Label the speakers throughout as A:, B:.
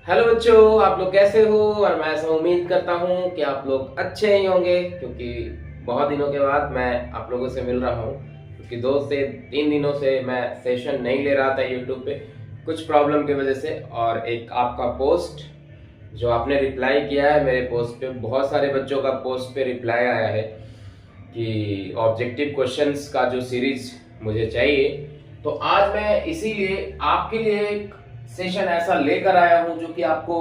A: Hello बच्चों, आप लोग कैसे हो। और मैं ऐसा उम्मीद करता हूँ कि आप लोग अच्छे ही होंगे, क्योंकि बहुत दिनों के बाद मैं आप लोगों से मिल रहा हूँ। क्योंकि 2 से 3 दिनों से मैं सेशन नहीं ले रहा था यूट्यूब पे, कुछ प्रॉब्लम की वजह से। और एक आपका पोस्ट जो आपने रिप्लाई किया है मेरे पोस्ट पे, बहुत सारे बच्चों का पोस्ट पे रिप्लाई आया है कि ऑब्जेक्टिव क्वेश्चंस का जो सीरीज मुझे चाहिए। तो आज मैं इसीलिए आपके लिए एक सेशन ऐसा लेकर आया हूं जो कि आपको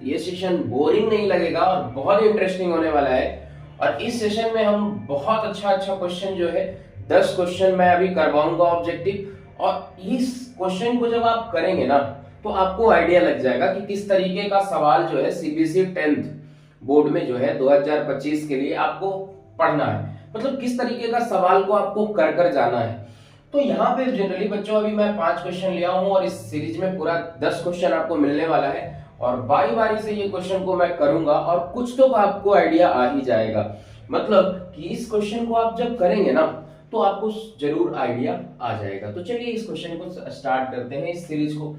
A: ये सेशन बोरिंग नहीं लगेगा और बहुत इंटरेस्टिंग होने वाला है। और इस सेशन में हम बहुत अच्छा क्वेश्चन जो है 10 क्वेश्चन मैं अभी करवाऊंगा ऑब्जेक्टिव। और इस क्वेश्चन को जब आप करेंगे ना तो आपको आइडिया लग जाएगा कि किस तरीके का सवाल जो है सीबीएसई 10th बोर्ड में जो है 2025 के लिए आपको पढ़ना है। मतलब किस तरीके का सवाल को आपको कर कर जाना है। तो यहाँ पे जनरली बच्चों अभी मैं 5 क्वेश्चन लिया हूँ और इस सीरीज में पूरा 10 क्वेश्चन आपको मिलने वाला है। और बारी बारी से ये क्वेश्चन को मैं करूंगा और कुछ तो आपको आइडिया आ ही जाएगा। मतलब कि इस क्वेश्चन को आप जब करेंगे ना तो आपको जरूर आइडिया आ जाएगा। तो चलिए इस क्वेश्चन को स्टार्ट करते हैं, इस सीरीज को।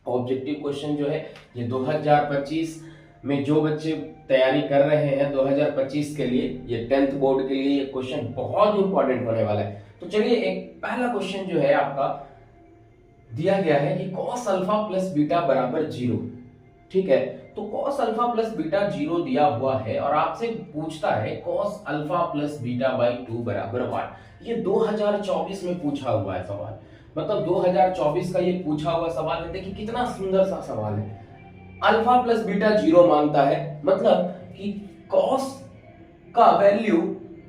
A: ऑब्जेक्टिव क्वेश्चन जो है ये 2025 में जो बच्चे तैयारी कर रहे हैं 2025 के लिए, ये 10th बोर्ड के लिए ये क्वेश्चन बहुत इंपॉर्टेंट होने वाला है। तो चलिए एक पहला क्वेश्चन जो है आपका दिया गया है कि cos अल्फा प्लस बीटा बराबर 0। ठीक है, तो cos अल्फा प्लस बीटा 0 दिया हुआ है और आपसे पूछता है cos alpha plus beta by 2 बराबर 1। ये 2024 में पूछा हुआ है सवाल। मतलब 2024 का ये पूछा हुआ सवाल है। देखिए कितना सुंदर सा सवाल है। अल्फा प्लस बीटा 0 मांगता है, मतलब कि cos का वैल्यू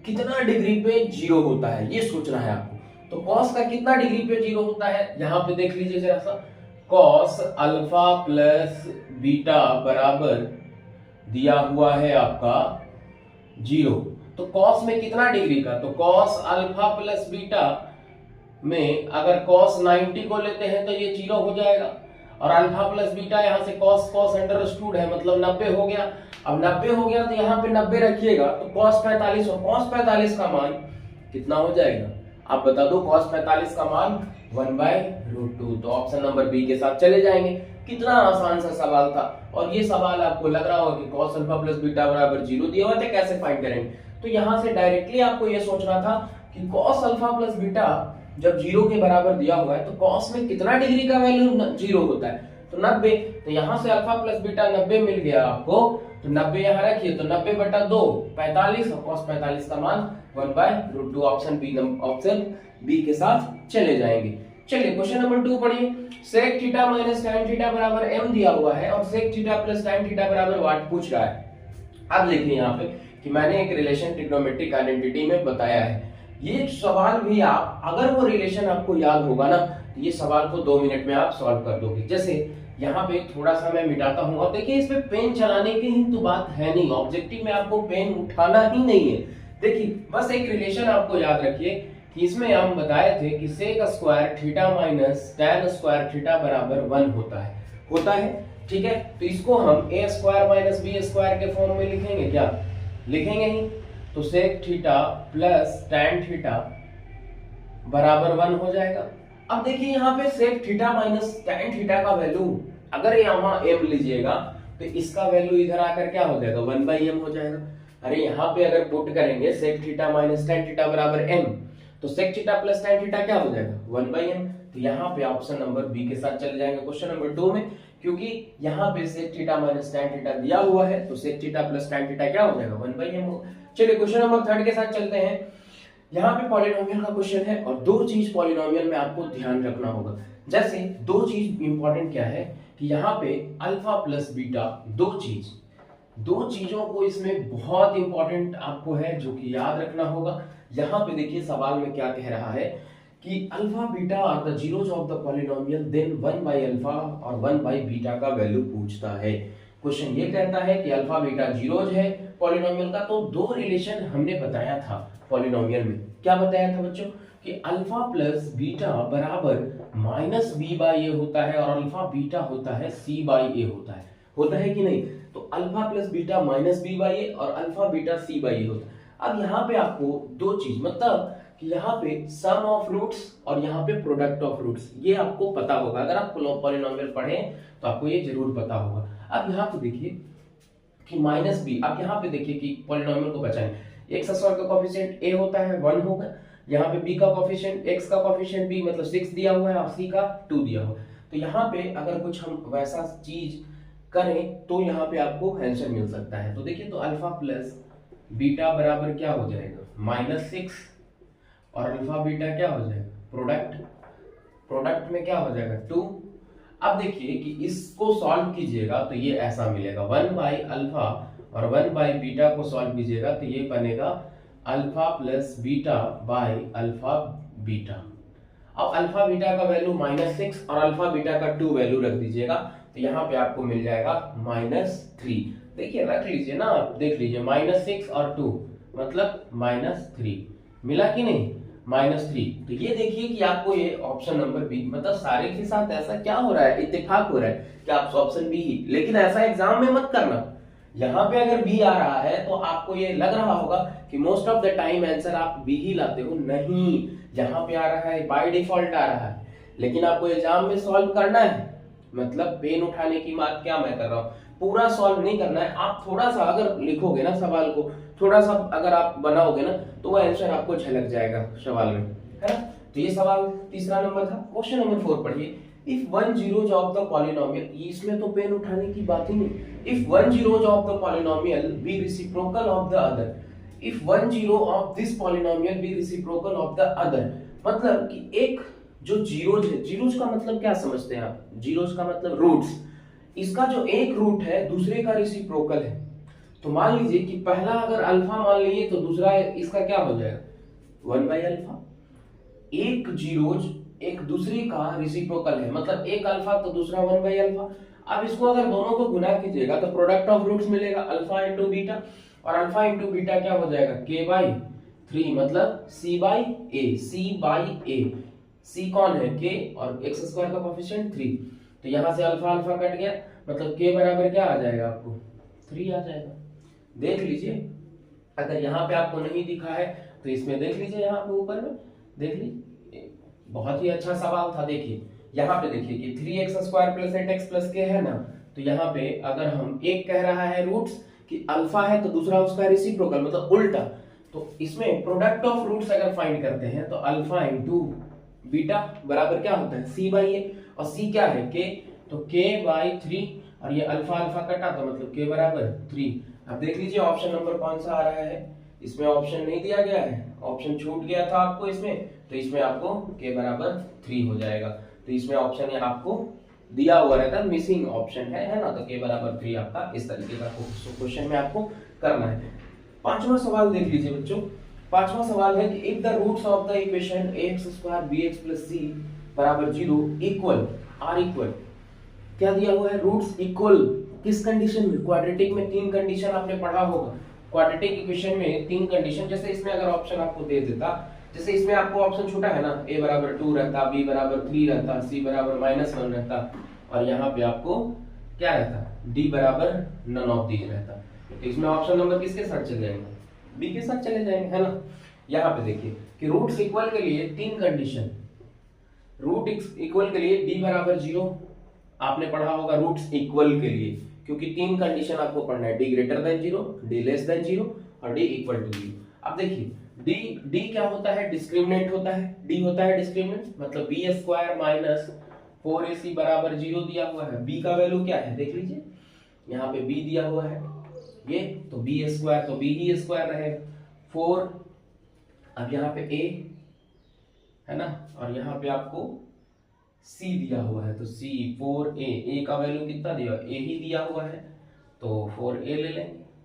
A: कितना डिग्री पे 0 होता है ये सोचना है आपको। तो cos का कितना डिग्री पे 0 होता है, यहां पे देख लीजिए जरा सा। cos अल्फा प्लस बीटा बराबर दिया हुआ है आपका 0। तो cos में कितना डिग्री का, तो cos अल्फा प्लस बीटा में अगर cos 90 को लेते हैं तो ये 0 हो जाएगा। और अल्फा प्लस बीटा यहां से cos अंडर स्टूड है, मतलब 90 हो गया। अब 90 हो गया तो यहाँ पे 90 रखिएगा तो cos 45, और cos 45 का मान कितना हो जाएगा आप बता दो। cos 45 का मान 1/√2। तो ऑप्शन नंबर बी के साथ चले जाएंगे। कितना आसान सा सवाल था। और ये सवाल आपको लग रहा होगा कि cos अल्फा प्लस बीटा बराबर 0 दिया हुआ था, कैसे फाइंड करेंगे। तो यहाँ से डायरेक्टली आपको ये सोचना था कि cos अल्फा प्लस बीटा जब 0 के बराबर दिया हुआ है तो cos में कितना डिग्री का वैल्यू 0 होता है, तो 90। तो यहां से अल्फा प्लस बीटा 90 मिल गया आपको, तो 90 यहां रखिए तो 90/2 45, और cos 45 का मान 1/√2। ऑप्शन बी के साथ चले जाएंगे। चलिए क्वेश्चन नंबर 2 पढ़िए। sec theta minus tan theta बराबर m दिया हुआ है और sec theta plus tan theta बराबर वाट पूछ रहा है। अब देखिए यहाँ पे कि मैंने एक रिलेशन ट्रिग्नोमेट्रिक आइडेंटिटी में बताया है। ये सवाल भी आप अगर वो रिलेशन आपको याद होगा ना तो ये सवाल को 2 मिनट में आप सॉल्व कर दोगे। जैसे यहाँ पे थोड़ा सा मैं मिटाता हूँ और देखिए इसमें पेन चलाने की ही तो बात है नहीं, ऑब्जेक्टिव में आपको पेन उठाना ही नहीं है। देखिए बस एक रिलेशन आपको याद रखिए कि इसमें हम बताए थे कि sec square theta minus tan square theta बराबर 1 होता है। ठीक है, तो इसको हम a square minus b square के फॉर्म में लिखेंगे, क्या लिखेंगे ही। तो sec theta plus tan theta बराबर 1 हो जाएगा। अब देखिए यहाँ पे sec theta minus tan theta का वैल्यू अगर यहाँ m लीजिएगा तो इसका वैल्यू इधर आकर क्या हो जाएगा 1/m हो जाएगा। अरे यहाँ पे अगर पुट करेंगे sec theta minus tan theta बराबर m, तो sec theta plus tan theta क्या हो जाएगा 1/m। तो यहाँ पे ऑप्शन नंबर बी के साथ चले जाएंगे क्वेश्चन नंबर 2 में, क्योंकि यहाँ पे sec theta minus tan theta दिया हुआ है तो sec theta plus tan theta क्या हो जाएगा 1/m होगा। चलिए क्वेश्चन नंबर 3 के साथ चलते हैं। यहाँ पे पॉलिनोमियल का क्वेश्चन है और 2 चीज पॉलिनोमियल में आपको ध्यान रखना होगा। जैसे 2 चीज इंपॉर्टेंट क्या है कि यहाँ पे अल्फा प्लस बीटा 2 चीजों को इसमें बहुत इंपॉर्टेंट आपको है जो कि याद रखना होगा। यहाँ पे देखिए सवाल में क्या कह रहा है कि alpha beta are the zeros of the polynomial then 1/अल्फा और 1/बीटा का वैल्यू पूछता है। क्वेश्चन ये कहता है कि अल्फा बीटा जीरोज है पॉलिनोमियल का। तो 2 रिलेशन हमने बताया था पॉलिनोमियल में, क्या बताया था बच्चों कि अल्फा प्लस बीटा बराबर माइनस बी बाई ए होता है और अल्फा बीटा होता है सी बाई ए होता है कि नहीं। तो alpha plus beta minus B by A और alpha beta C by A होता है। अब यहाँ पे आपको 2 चीज मतलब कि यहाँ पे सम ऑफ रूट्स और यहाँ पे प्रोडक्ट ऑफ रूट्स, ये आपको पता होगा। अगर आप पॉलिनोमियल पढ़े तो आपको ये जरूर पता होगा। अब यहाँ पे देखिए कि माइनस बी, अब यहाँ पे देखिए कि पॉलिनोमियल को बचाएं, एक्स स्क्वायर का कोफिशिएंट ए होता है 1 होगा, यहाँ पे बी का कोफिशिएंट एक्स का कोफिशिएंट बी मतलब 6 दिया हुआ है और सी का 2 दिया हुआ है। तो यहाँ पे अगर कुछ हम वैसा चीज करें तो यहाँ पे आपको आंसर मिल सकता है। तो देखिए, तो अल्फा प्लस बीटा बराबर क्या हो जाएगा, -6, और अल्फा बीटा क्या हो जाएगा, प्रोडक्ट में क्या हो जाएगा 2। अब देखिए कि इसको सॉल्व कीजिएगा तो ये ऐसा मिलेगा 1 बाई अल्फा, और 1 बाई बीटा को सॉल्व कीजिएगा तो ये बनेगा alpha plus beta by alpha beta. अब अल्फा बीटा का वैल्यू -6 और अल्फा बीटा का 2 वैल्यू रख दीजिएगा तो यहाँ पे आपको मिल जाएगा -3। देखिए रख लीजिए ना, आप देख लीजिए -6 और 2 मतलब -3 मिला कि नहीं, -3। तो ये देखिए कि आपको ये ऑप्शन नंबर बी, मतलब सारे के साथ ऐसा क्या हो रहा है, इत्तेफाक हो रहा है कि आप ऑप्शन बी ही, लेकिन ऐसा एग्जाम में मत करना। यहाँ पे अगर बी आ रहा है तो आपको ये लग रहा होगा कि most of the time answer आप बी ही लाते हो, नहीं, यहाँ पे आ रहा है बाय डिफॉल्ट आ रहा है, लेकिन आपको एग्जाम में सॉल्व करना है। मतलब पेन उठाने की बात क्या मैं कर रहा हूँ, पूरा सॉल्व नहीं करना है, आप थोड़ा सा अगर लिखोगे ना सवाल को, थोड़ा सा अगर आप बनाओगे ना तो वो आंसर आपको झलक जाएगा सवाल में, है ना। तो ये सवाल तीसरा नंबर था। क्वेश्चन नंबर 4 पढ़िए, if one zeros of the polynomial, इसमें तो पेन उठाने की बात ही नहीं, if one zeros of the polynomial be reciprocal of the other, if one zero of this polynomial be reciprocal of the other, मतलब कि एक जो जीरोज है, जीरोज का मतलब क्या समझते हैं आप, जीरोज का मतलब रूट्स, इसका जो एक रूट है दूसरे का रेसिप्रोकल है। तो मान लीजिए कि पहला अगर अल्फा मान लिए तो दूसरा इसका क्या हो जाएगा 1 बाई अल्फा। एक जीरोज एक दूसरे का रेसिप्रोकल है, मतलब एक अल्फा तो दूसरा 1 बाई अल्फा। अब इसको अगर दोनों को गुना कीजिएगा तो प्रोडक्ट ऑफ रूट्स मिलेगा अल्फा इंटू बीटा, और अल्फा इंटू बीटा क्या हो जाएगा k/3 मतलब c/a। c कौन है k, और एक्स स्क्वायर का कोफिशिएंट 3, तो यहां से अल्फा अल्फा कट गया, मतलब k बराबर क्या आ जाएगा आपको 3 आ जाएगा। देख लीजिए, अगर यहाँ पे आपको नहीं दिखा है तो इसमें देख लीजिए, यहाँ पे ऊपर में देख लीजिए, बहुत ही अच्छा सवाल था। देखिए यहाँ पे देखिए कि 3x² + 8x + k है ना, तो यहाँ पे अगर हम एक कह रहा है रूट्स कि अल्फा है तो दूसरा उसका रेसिप्रोकल मतलब उल्टा, तो इसमें प्रोडक्ट ऑफ रूट्स अगर फाइंड करते हैं तो अल्फा इंटू बीटा बराबर क्या होता है c/a, और c क्या है k, तो k/3, और ये अल्फा अल्फा कटा तो मतलब k बराबर 3। अब देख लीजिए ऑप्शन नंबर कौन सा आ रहा है, इसमें ऑप्शन नहीं दिया गया है, ऑप्शन छूट गया था आपको इसमें, तो इसमें आपको k बराबर 3 हो जाएगा। तो इसमें ऑप्शन ये आपको दिया हुआ रहता है, मिसिंग ऑप्शन है ना, तो k बराबर 3 आपका इस तरीके का क्वेश्चन में आपको करना है। पांचवा सवाल देख लीजिए बच्चों, पांचवा सवाल है कि if the roots of the equation ax² bx + c बराबर 0 इक्वल आर इक्वल, क्या दिया हुआ है, रूट्स इक्वल, किस कंडीशन में, क्वाड्रेटिक में 3 कंडीशन आपने पढ़ा होगा, क्वाड्रेटिक इक्वेशन में 3 कंडीशन। जैसे इसमें अगर ऑप्शन आपको दे देता, जैसे इसमें आपको ऑप्शन छूटा है ना, a बराबर 2 रहता, b बराबर 3 रहता, c बराबर -1 रहता, और यहाँ पे आपको क्या रहता, d बराबर नन ऑफ दीज रहता। तो इसमें ऑप्शन नंबर किसके साथ चले जाएंगे, b के साथ चले जाएंगे, है ना। यहाँ पे देखिए कि रूट्स इक्वल के लिए 3 कंडीशन, रूट इक्वल के लिए d बराबर 0 आपने पढ़ा होगा रूट्स इक्वल के लिए, क्योंकि 3 कंडीशन आपको पढ़ना है, d greater than 0, d less than 0 और d इक्वल टू 0। अब देखिए d क्या होता है, डिस्क्रिमिनेंट होता है, d होता है डिस्क्रिमिनेंट, मतलब b² - 4ac बराबर 0 दिया हुआ है। b का वैल्यू क्या है देख लीजिए, यहाँ पे b दिया हुआ है ये, तो b² तो b ही स्क्वायर रहेगा 4, अब यहाँ पे a है ना, और यहाँ पे आपको c दिया हुआ है, तो c 4a, a का वैल्यू कितना दिया, a ही दिया हुआ है, तो 4a ले लेंगे,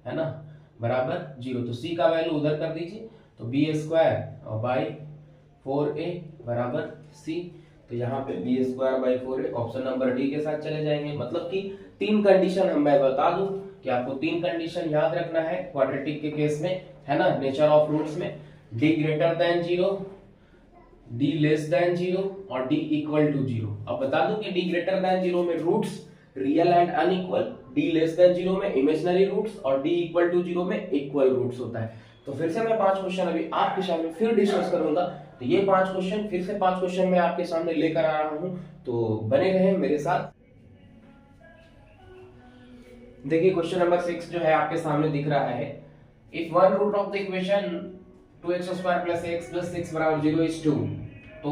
A: है ना, बराबर 0। तो c का वैल्यू उधर कर दीजिए, तो b² और बाई 4a बराबर c, तो यहाँ पे b² by 4a, option number D के साथ चले जाएंगे। मतलब कि 3 कंडीशन हम मैं बता दूं कि आपको 3 कंडीशन याद रखना है क्वाड्रेटिक के केस में, है ना, नेचर ऑफ रूट्स में, d greater than 0, d less than 0 और d इक्वल टू 0। अब बता दूं कि d ग्रेटर देन 0 में roots real and unequal, d less than 0 में इमेजिनरी रूट्स और d इक्वल टू 0 में इक्वल रूट्स होता है। तो फिर से मैं 5 क्वेश्चन अभी आपके सामने फिर डिस्कस करूंगा। तो ये 5 क्वेश्चन फिर से 5 क्वेश्चन मैं आपके सामने लेकर आ रहा हूं, तो बने रहें मेरे साथ। देखिए क्वेश्चन नंबर 6 जो है आपके सामने दिख रहा है, if one root of the equation 2x² + x + 6 = 0 is 2। तो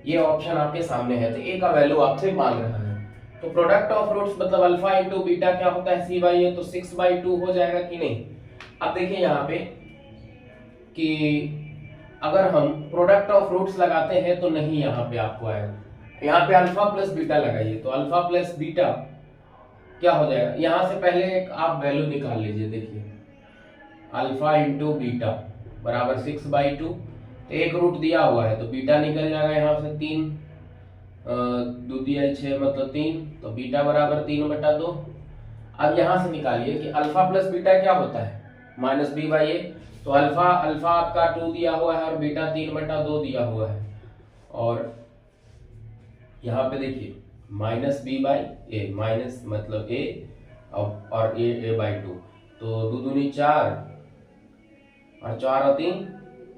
A: ये ऑप्शन आपके सामने है, तो a का वैल्यू आपसे मांग रहा है। तो प्रोडक्ट ऑफ रूट्स मतलब अल्फा इंटू बीटा क्या होता है, c/a, तो 6/2 हो जाएगा कि नहीं। अब देखिए यहाँ पे कि अगर हम प्रोडक्ट ऑफ रूट्स लगाते हैं तो नहीं यहाँ पे आपको आएगा, यहाँ पे अल्फा प्लस बीटा लगाइए, तो अल्फा प्लस बीटा क्या हो जाएगा, यहाँ से पहले एक आप वैल्यू निकाल लीजिए। देखिए अल्फा इंटू बीटा बराबर 6/2, तो एक रूट दिया हुआ है तो बीटा निकल जाएगा यहाँ से 3, 2 दिया 6 मतलब 3, तो बीटा बराबर 3/2। अब यहाँ से निकालिए कि अल्फा प्लस बीटा क्या होता है, -b/a। तो अल्फा आपका 2 दिया हुआ है और बीटा 3/2 दिया हुआ है, और यहाँ पे देखिए -b/a, माइनस मतलब a और a/2, तो 2 दूनी 4 और 4 और 3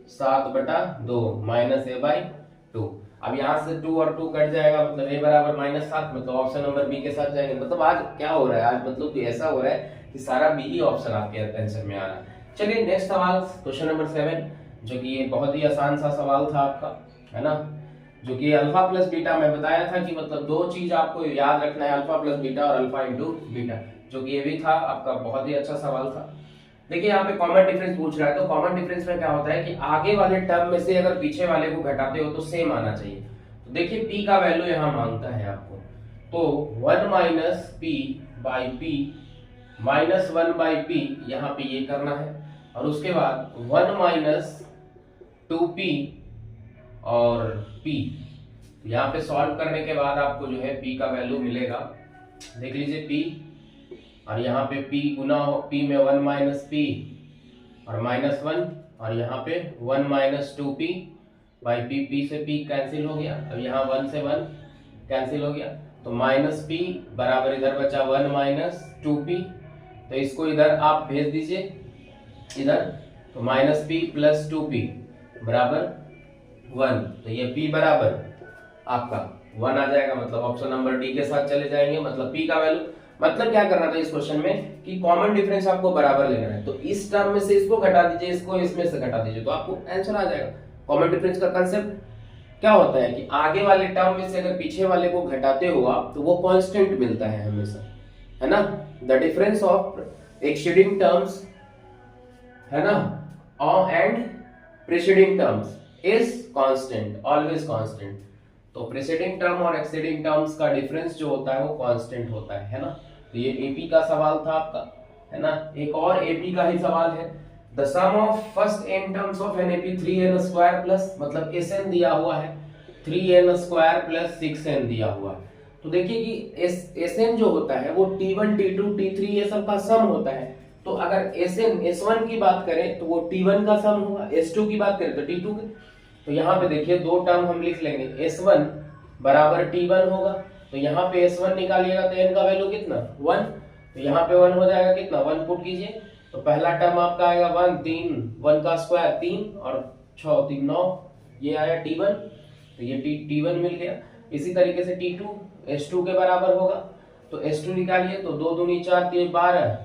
A: 7/2 -a/2। अब यहाँ से 2 और 2 कट जाएगा, मतलब a बराबर -7, मतलब ऑप्शन नंबर बी के साथ जाएंगे। मतलब आज क्या हो रहा है, आज मतलब कि ऐसा हो रहा है कि सारा बी ही ऑप्शन आपके आंसर में आ रहा है। चलिए नेक्स्ट सवाल, क्वेश्चन नंबर 7, जो कि ये बहुत ही आसान सा सवाल था आपका, है ना, जो कि अल्फा प्लस बीटा मैं बताया था कि मतलब 2 चीज आपको याद रखना है, अल्फा प्लस बीटा और अल्फा इंटू बीटा, जो कि ये भी था आपका बहुत ही अच्छा सवाल था। देखिए यहाँ पे कॉमन डिफरेंस पूछ रहा है, तो कॉमन डिफरेंस में क्या होता है कि आगे वाले टर्म में से अगर पीछे वाले को घटाते हो तो सेम आना चाहिए। तो देखिए p का वैल्यू यहाँ मांगता है आपको, तो 1 - p/p -1/p यहाँ पे ये करना है, और उसके बाद 1 - 2p और p, यहाँ पे सॉल्व करने के बाद आपको जो है p का वैल्यू मिलेगा। देख लीजिए p, और यहाँ पे p गुना p में 1 - p और -1, और यहाँ पे 1 - 2p/p, p से p कैंसिल हो गया, अब यहाँ 1 से 1 कैंसिल हो गया, तो -p बराबर इधर बचा 1 - 2p, तो इसको इधर आप भेज दीजिए इधर, तो -p + 2p बराबर 1, तो ये p बराबर आपका 1 आ जाएगा, मतलब ऑप्शन नंबर डी के साथ चले जाएंगे। मतलब p का वैल्यू, मतलब क्या करना था इस क्वेश्चन में कि कॉमन डिफरेंस आपको बराबर लेना है, तो इस टर्म में से इसको घटा दीजिए, इसको इसमें से घटा दीजिए, तो आपको आंसर आ जाएगा। कॉमन डिफरेंस का कांसेप्ट क्या होता है कि आगे वाले टर्म में से अगर पीछे वाले को घटाते हो आप, तो वो कांस्टेंट मिलता है हमेशा, है ना। The difference of exceeding terms, है ना, and preceding terms is constant, always constant. तो प्रीसीडिंग टर्म और एक्सीडिंग टर्म्स का डिफरेंस जो होता है वो कांस्टेंट होता है ना। तो ये एपी का सवाल था आपका, है ना। एक और एपी का ही सवाल है, the sum of first n terms of an AP 3n² plus, मतलब sn दिया हुआ है, 3n² + 6n दिया हुआ है। तो देखिए कि sn जो होता है वो t1 t2 t3 ये सब का सम होता है। तो अगर s1 की बात करें तो वो t1 का सम होगा, s2 की बात करें तो t2 का। तो यहाँ पे देखिए 2 टर्म हम लिख लेंगे, s1 बराबर t1 होगा, तो यहाँ पे s1 निकालिएगा तो n का वैल्यू कितना 1, तो यहाँ पे 1 हो जाएगा, कितना 1 पुट कीजिए, तो पहला टर्म आपका आएगा 1, 3 1 का स्क्वायर 3 और 6 3 9, ये आया t1, तो ये t1 मिल गया। इसी तरीके से t2 s2 के बराबर होगा, तो s2 निकालिए, तो 2 दूनी 4 3 12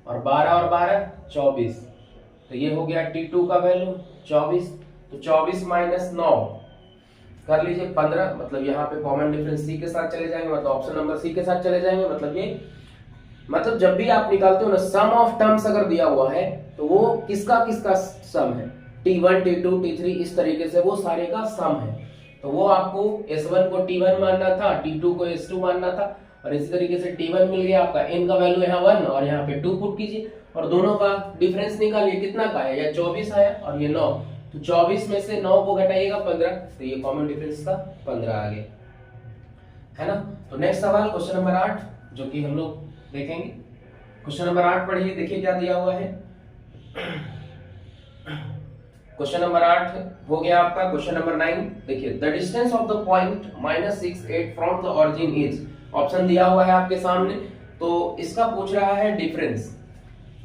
A: और 12 और 12 24, तो ये हो गया t2 का वैल्यू 24, तो 24 - 9 कर लीजिए 15, मतलब यहाँ पे कॉमन डिफरेंस सी के साथ चले जाएंगे, मतलब ऑप्शन नंबर सी के साथ चले जाएंगे। मतलब ये, मतलब जब भी आप निकालते हो ना सम ऑफ टर्म्स अगर दिया हुआ है तो वो किसका किसका सम है, t1 t2 t3 इस तरीके से वो सारे का सम है। तो वो आपको s1 को t1 मानना था, t2 को s2 मानना था, और इसी तरीके से t1 मिल गया आपका, n का वैल्यू यहाँ 1 और यहाँ पे 2 पुट कीजिए और दोनों का डिफरेंस निकालिए, कितना का है, या 24 आया और ये 9, तो 24 में से 9 को घटाइएगा 15, तो ये कॉमन डिफरेंस का 15 आ गया, है ना। तो नेक्स्ट सवाल क्वेश्चन नंबर 8 जो कि हम लोग देखेंगे। क्वेश्चन नंबर 8 पढ़िए, देखिए क्या दिया हुआ है। क्वेश्चन नंबर 8 हो गया आपका। क्वेश्चन नंबर 9 देखिए, the distance of the point -6 8 from the origin is, option दिया हुआ है आपके सामने, तो इसका पूछ रहा है डिफरेंस।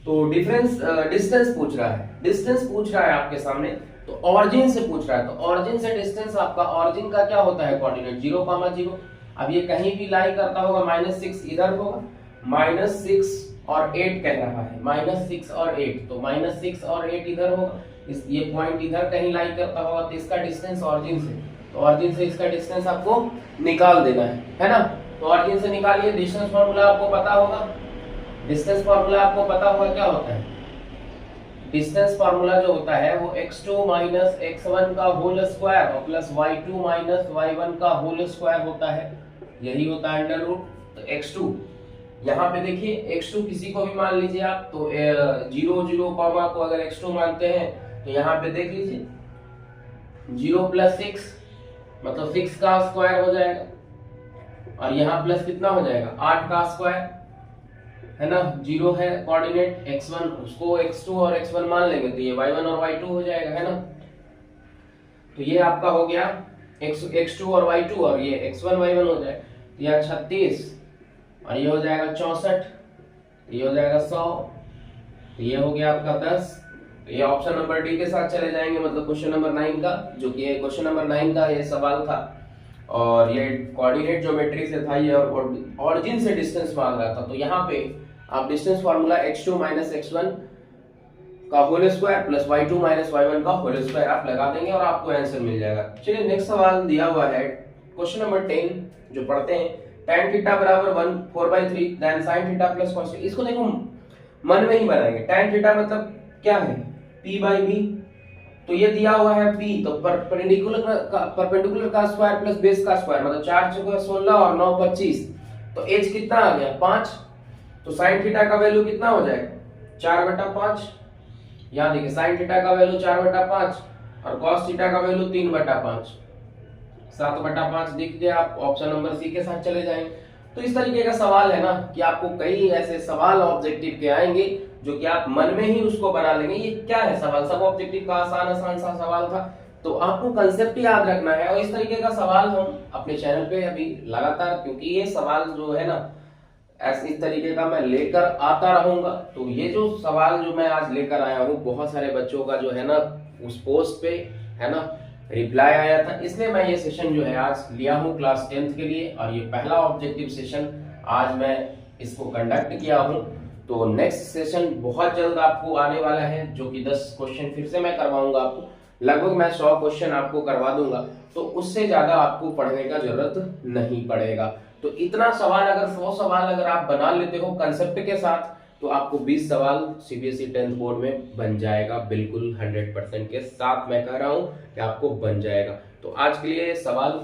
A: तो डिस्टेंस पूछ रहा है, डिस्टेंस पूछ रहा है आपके सामने, तो ऑरिजिन से पूछ रहा है, तो ऑरिजिन से डिस्टेंस आपका ऑरिजिन का क्या होता है कोऑर्डिनेट 0,0। अब ये कहीं भी लाई करता होगा, -6 इधर होगा, -6 और 8 कह रहा है, -6 और 8, तो -6 और 8 इधर होगा, ये पॉइंट इधर कहीं लाई करता होगा, तो इसका डिस्टेंस ऑरिजिन से, तो ऑरिजिन से इसका डिस्टेंस आपको निकाल देना है ना। तो ऑरिजिन से निकालिए, डिस्टेंस फार्मूला आपको पता होगा, डिस्टेंस फार्मूला आपको पता होगा क्या होता है, डिस्टेंस फार्मूला जो होता है वो x2 x1 का होल स्क्वायर और प्लस y2 y1 का होल स्क्वायर होता है, यही होता है अंडर रूट। तो x2 यहाँ पे देखिए, x2 किसी को भी मान लीजिए आप, तो 0 0 कॉमा को अगर x2 मानते हैं तो यहाँ पे देख लीजिए 0 + 6 मतलब 6 का स्क्वायर हो जाएगा, और यहाँ प्लस कितना हो जाएगा 8 का स्क्वायर, है ना। 0 है कोऑर्डिनेट x1, उसको x2 और x1 मान लेंगे तो ये y1 और y2 हो जाएगा, है ना। तो ये आपका हो गया x2 और y2, और ये x1 y1 हो जाएगा, तो यह 36 और ये हो जाएगा 64, ये हो जाएगा 100, तो ये हो गया आपका 10। तो ये ऑप्शन नंबर डी के साथ चले जाएंगे, मतलब क्वेश्चन नंबर 9 का, जो कि क्वेश्चन नंबर 9 का ये सवाल था, और ये कोऑर्डिनेट ज्योमेट्री से था ये, और ऑरिजिन से डिस्टेंस मांग रहा था। तो यहाँ पे आप डिस्टेंस फार्मूला x2 x1 का whole square plus y2 y1 का होल स्क्वायर आप लगा देंगे और आपको आंसर मिल जाएगा। चलिए नेक्स्ट सवाल दिया हुआ है क्वेश्चन नंबर 10, जो पढ़ते हैं tan थीटा बराबर 1/4/3 then sin theta plus cos। इसको देखो मन में ही बनाएंगे, tan थीटा मतलब क्या है p/b, तो ये दिया हुआ है p, तो परपेंडिकुलर का स्क्वायर प्लस बेस का स्क्वायर, मतलब 4 × 16 और 9 25, तो एज कितना आ गया 5, तो sin थीटा का वैल्यू कितना हो जाएगा 4/5। यहाँ देखिए sin थीटा का वैल्यू 4/5 और cos थीटा का वैल्यू 3/5, 7/5 दिख गया। आप ऑप्शन नंबर सी के साथ चले जाएंगे। तो इस तरीके का सवाल है ना कि आपको कई ऐसे सवाल ऑब्जेक्टिव के आएंगे जो कि आप मन में ही उसको बना लेंगे। ये क्या है सवाल, सब ऑब्जेक्टिव का आसान सा सवाल था, तो आपको कंसेप्ट याद रखना है। और इस तरीके का सवाल हम अपने चैनल पे अभी लगातार, क्योंकि ये सवाल जो है ना इस तरीके का मैं लेकर आता रहूंगा, तो ये जो सवाल जो मैं आज लेकर आया हूँ, बहुत सारे बच्चों का जो है ना उस पोस्ट पे है ना रिप्लाई आया था, इसलिए मैं ये सेशन जो है आज लिया हूँ क्लास 10th के लिए, और ये पहला ऑब्जेक्टिव सेशन आज मैं इसको कंडक्ट किया हूँ। तो नेक्स्ट सेशन बहुत जल्द आपको आने वाला है, जो कि 10 क्वेश्चन फिर से मैं करवाऊंगा आपको, लगभग मैं 100 क्वेश्चन आपको करवा दूंगा, तो उससे ज्यादा आपको पढ़ने का जरूरत नहीं पड़ेगा। तो इतना सवाल अगर 100 सवाल अगर आप बना लेते हो कंसेप्ट के साथ, तो आपको 20 सवाल सीबीएसई 10th बोर्ड में बन जाएगा, बिल्कुल 100% के साथ मैं कह रहा हूं कि आपको बन जाएगा। तो आज के लिए सवाल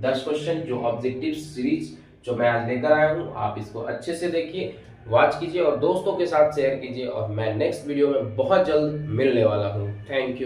A: 10 क्वेश्चन जो ऑब्जेक्टिव सीरीज जो मैं आज लेकर आया हूं, आप इसको अच्छे से देखिए, वॉच कीजिए और दोस्तों के साथ शेयर कीजिए, और मैं नेक्स्ट वीडियो में बहुत जल्द मिलने वाला हूं। Thank you.